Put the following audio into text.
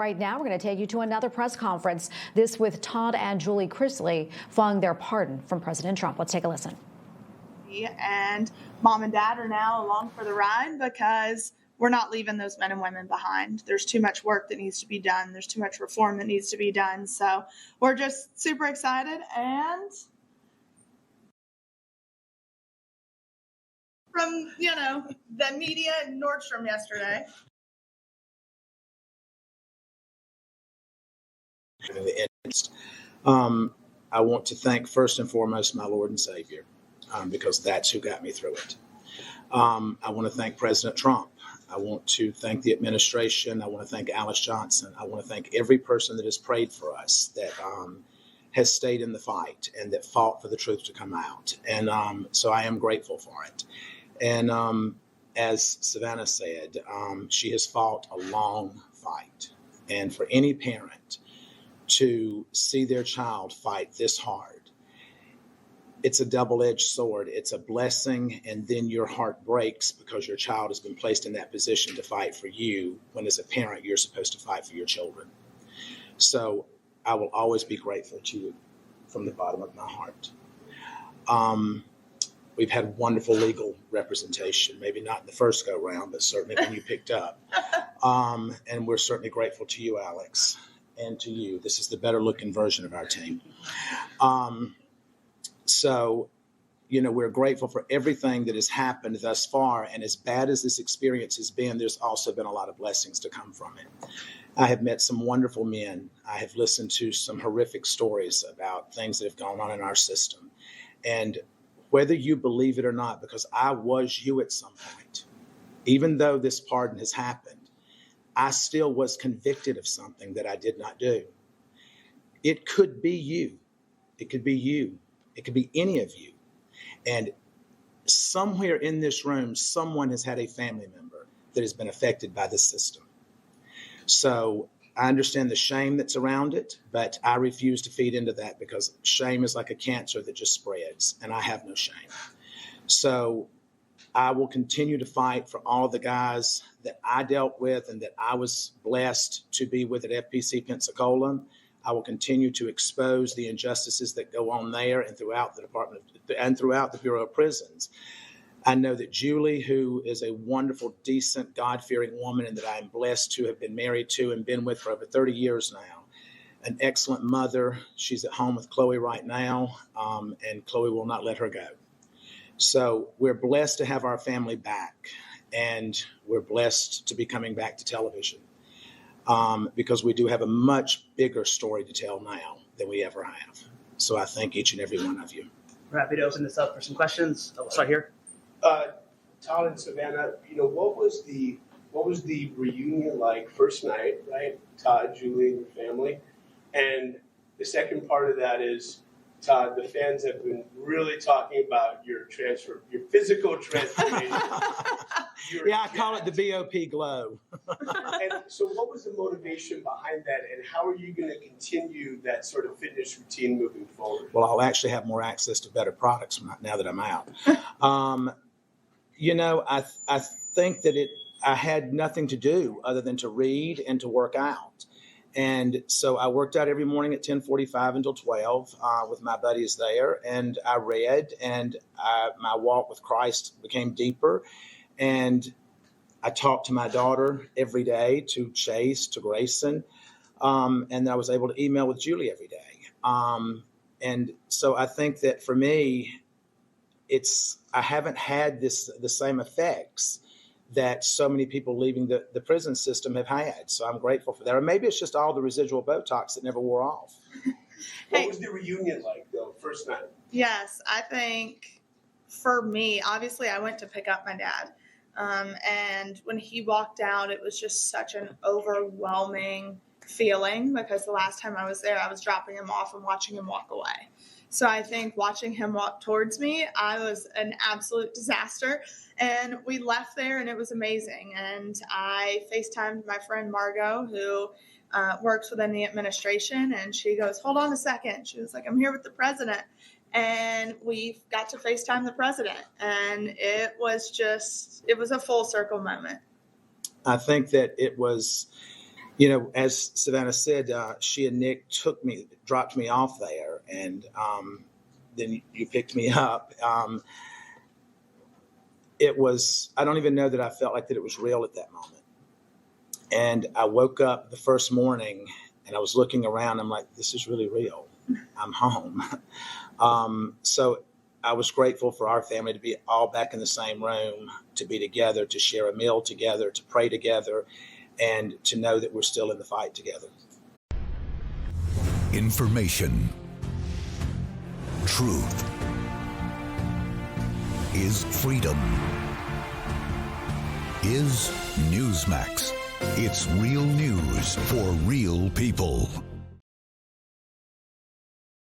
Right now, we're going to take you to another press conference. This with Todd and Julie Chrisley following their pardon from President Trump. Let's take a listen. And mom and dad are now along for the ride because we're not leaving those men and women behind. There's too much work that needs to be done. There's too much reform that needs to be done. So we're just super excited. And from, the media in Nordstrom yesterday. I want to thank first and foremost my Lord and Savior, because that's who got me through it. I want to thank President Trump. I want to thank the administration. I want to thank Alice Johnson. I want to thank every person that has prayed for us, that has stayed in the fight and that fought for the truth to come out. And so I am grateful for it. And as Savannah said, she has fought a long fight. And for any parent to see their child fight this hard, it's a double-edged sword. It's a blessing, and then your heart breaks because your child has been placed in that position to fight for you when, as a parent, you're supposed to fight for your children. So I will always be grateful to you from the bottom of my heart. We've had wonderful legal representation, maybe not in the first go-round, but certainly when you picked up. And we're certainly grateful to you, Alex, and to you. This is the better-looking version of our team. So, we're grateful for everything that has happened thus far. And as bad as this experience has been, there's also been a lot of blessings to come from it. I have met some wonderful men. I have listened to some horrific stories about things that have gone on in our system. And whether you believe it or not, because I was you at some point, even though this pardon has happened, I still was convicted of something that I did not do. It could be you. It could be you. It could be any of you. And somewhere in this room, someone has had a family member that has been affected by this system. So I understand the shame that's around it, but I refuse to feed into that because shame is like a cancer that just spreads, and I have no shame. So I will continue to fight for all of the guys that I dealt with and that I was blessed to be with at FPC Pensacola. I will continue to expose the injustices that go on there and throughout the department and throughout the Bureau of Prisons. I know that Julie, who is a wonderful, decent, God-fearing woman and that I am blessed to have been married to and been with for over 30 years now, an excellent mother. She's at home with Chloe right now, and Chloe will not let her go. So we're blessed to have our family back, and we're blessed to be coming back to television because we do have a much bigger story to tell now than we ever have. So I thank each and every one of you. We're happy to open this up for some questions. We'll start here. Todd and Savannah, what was the reunion like first night, right? Todd, Julie, and your family. And the second part of that is, Todd, the fans have been really talking about your physical transformation. I call it the BOP glow. And so what was the motivation behind that, and how are you going to continue that sort of fitness routine moving forward? Well, I'll actually have more access to better products now that I'm out. I think that I had nothing to do other than to read and to work out. And so I worked out every morning at 10:45 until 12 with my buddies there. And I read, and my walk with Christ became deeper. And I talked to my daughter every day, to Chase, to Grayson. And I was able to email with Julie every day. And so I think that for me, I haven't had the same effects that so many people leaving the prison system have had. So I'm grateful for that. Or maybe it's just all the residual Botox that never wore off. What was the reunion like, though, first night? Yes, I think for me, obviously I went to pick up my dad. And when he walked out, it was just such an overwhelming feeling because the last time I was there, I was dropping him off and watching him walk away. So I think watching him walk towards me, I was an absolute disaster. And we left there and it was amazing. And I FaceTimed my friend Margot, who works within the administration. And she goes, hold on a second. She was like, I'm here with the president. And we got to FaceTime the president. And it was a full circle moment. I think that it was, As Savannah said, she and Nick dropped me off there, and then you picked me up. I don't even know that I felt like that it was real at that moment. And I woke up the first morning and I was looking around. I'm like, this is really real. I'm home. So I was grateful for our family to be all back in the same room, to be together, to share a meal together, to pray together, and to know that we're still in the fight together. Information. Truth is freedom. Is Newsmax. It's real news for real people.